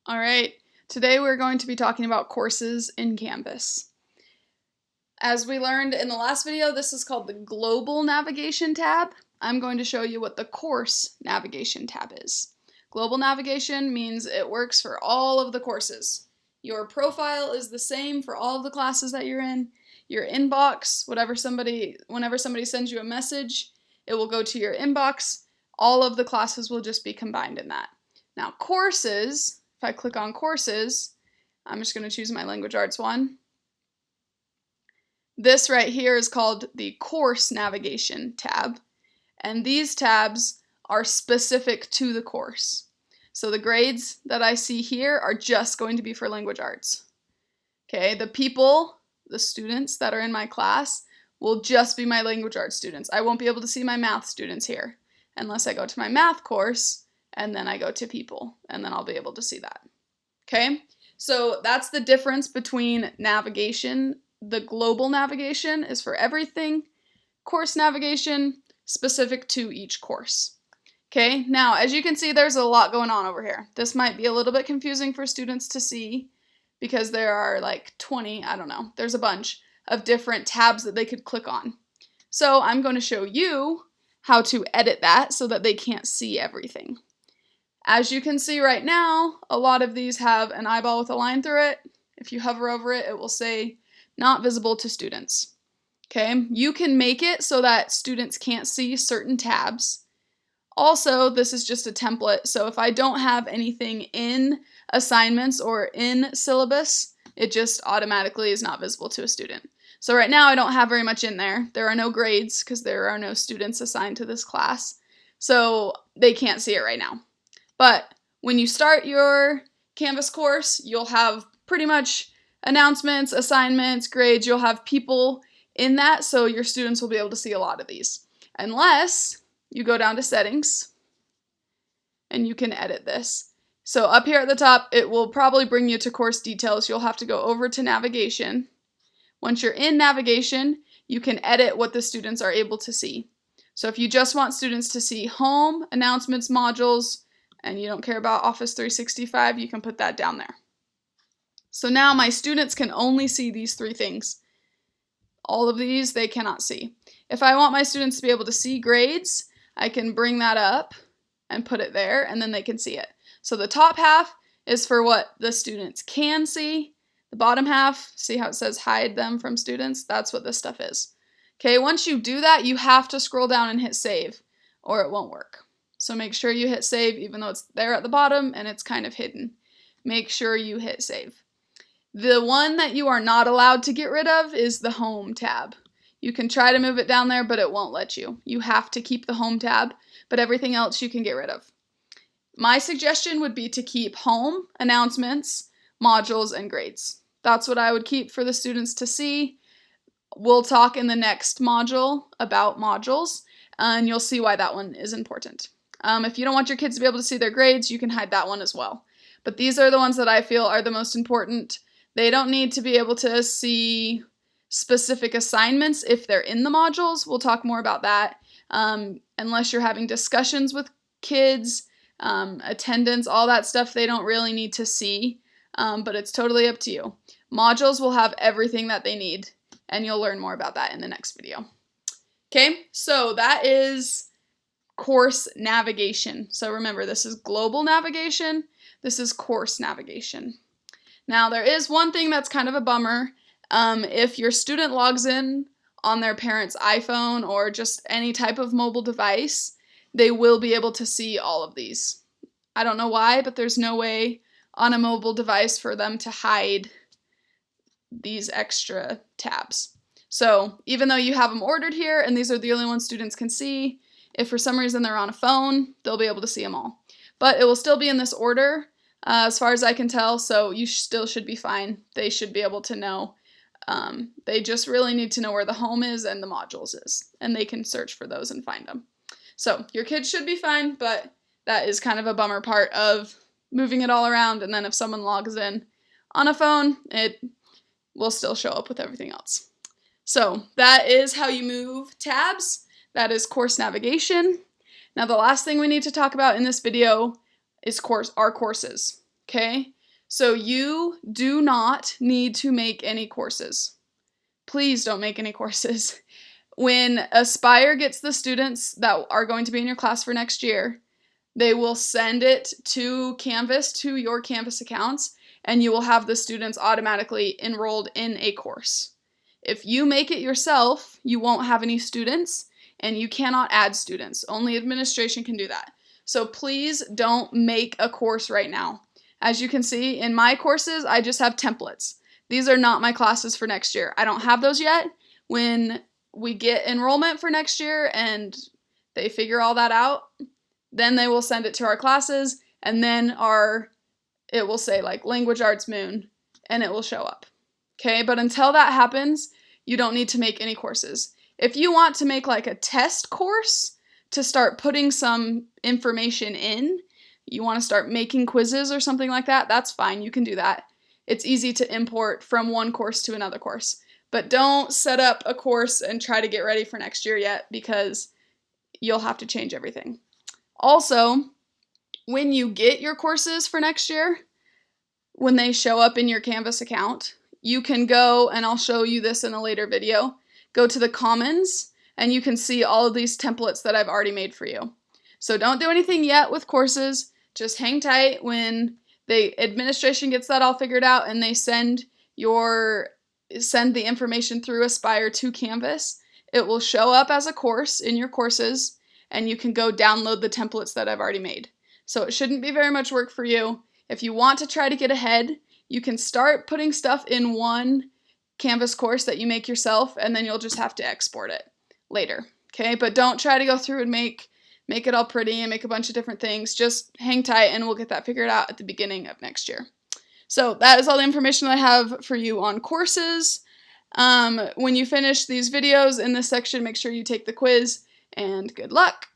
All right, today we're going to be talking about courses in Canvas. As we learned in the last video, this is called the Global Navigation tab. I'm going to show you what the Course Navigation tab is. Global Navigation means it works for all of the courses. Your profile is the same for all of the classes that you're in. Your inbox, whenever somebody sends you a message, it will go to your inbox. All of the classes will just be combined in that. Now, courses, if I click on courses, I'm just going to choose my language arts one. This right here is called the Course Navigation tab, and these tabs are specific to the course. So the grades that I see here are just going to be for language arts. Okay, the students that are in my class will just be my language arts students. I won't be able to see my math students here unless I go to my math course and then I go to people, and then I'll be able to see that. Okay, so that's the difference between navigation. The global navigation is for everything. Course navigation, specific to each course. Okay, now as you can see, there's a lot going on over here. This might be a little bit confusing for students to see because there are like 20, I don't know, there's a bunch of different tabs that they could click on. So I'm going to show you how to edit that so that they can't see everything. As you can see right now, a lot of these have an eyeball with a line through it. If you hover over it, it will say not visible to students. Okay, you can make it so that students can't see certain tabs. Also, this is just a template, so if I don't have anything in assignments or in syllabus, it just automatically is not visible to a student. So right now I don't have very much in there. There are no grades because there are no students assigned to this class, so they can't see it right now. But when you start your Canvas course, you'll have pretty much announcements, assignments, grades. You'll have people in that, so your students will be able to see a lot of these. Unless you go down to settings and you can edit this. So up here at the top, it will probably bring you to course details. You'll have to go over to navigation. Once you're in navigation, you can edit what the students are able to see. So if you just want students to see home, announcements, modules, and you don't care about Office 365, you can put that down there. So now my students can only see these three things. All of these they cannot see. If I want my students to be able to see grades, I can bring that up and put it there, and then they can see it. So the top half is for what the students can see. The bottom half, see how it says hide them from students? That's what this stuff is. Okay, once you do that, you have to scroll down and hit save, or it won't work. So make sure you hit save, even though it's there at the bottom and it's kind of hidden. Make sure you hit save. The one that you are not allowed to get rid of is the Home tab. You can try to move it down there, but it won't let you. You have to keep the Home tab, but everything else you can get rid of. My suggestion would be to keep Home, announcements, modules, and grades. That's what I would keep for the students to see. We'll talk in the next module about modules, and you'll see why that one is important. If you don't want your kids to be able to see their grades, you can hide that one as well. But these are the ones that I feel are the most important. They don't need to be able to see specific assignments if they're in the modules. We'll talk more about that. Unless you're having discussions with kids, attendance, all that stuff, they don't really need to see, but it's totally up to you. Modules will have everything that they need, and you'll learn more about that in the next video. Okay, so that is course navigation. So remember, this is global navigation, this is course navigation. Now, there is one thing that's kind of a bummer. If your student logs in on their parent's iPhone or just any type of mobile device, they will be able to see all of these. I don't know why, but there's no way on a mobile device for them to hide these extra tabs. So even though you have them ordered here and these are the only ones students can see, if for some reason they're on a phone, they'll be able to see them all. But it will still be in this order, as far as I can tell, so you still should be fine. They should be able to know. They just really need to know where the home is and the modules is, and they can search for those and find them. So your kids should be fine, but that is kind of a bummer part of moving it all around, and then if someone logs in on a phone, it will still show up with everything else. So that is how you move tabs. That is course navigation. Now the last thing we need to talk about in this video is our courses, okay? So you do not need to make any courses. Please don't make any courses. When Aspire gets the students that are going to be in your class for next year, they will send it to Canvas, to your Canvas accounts, and you will have the students automatically enrolled in a course. If you make it yourself, you won't have any students, and you cannot add students. Only administration can do that. So please don't make a course right now. As you can see, in my courses, I just have templates. These are not my classes for next year. I don't have those yet. When we get enrollment for next year and they figure all that out, then they will send it to our classes, and then it will say like Language Arts Moon, and it will show up. Okay, but until that happens, you don't need to make any courses. If you want to make like a test course to start putting some information in, you want to start making quizzes or something like that, that's fine, you can do that. It's easy to import from one course to another course. But don't set up a course and try to get ready for next year yet, because you'll have to change everything. Also, when you get your courses for next year, when they show up in your Canvas account, you can go, and I'll show you this in a later video, go to the Commons, and you can see all of these templates that I've already made for you. So don't do anything yet with courses. Just hang tight. When the administration gets that all figured out and they send the information through Aspire to Canvas, it will show up as a course in your courses, and you can go download the templates that I've already made. So it shouldn't be very much work for you. If you want to try to get ahead, you can start putting stuff in one Canvas course that you make yourself, and then you'll just have to export it later. Okay, but don't try to go through and make it all pretty and make a bunch of different things. Just hang tight, and we'll get that figured out at the beginning of next year. So that is all the information I have for you on courses. When you finish these videos in this section, make sure you take the quiz, and good luck.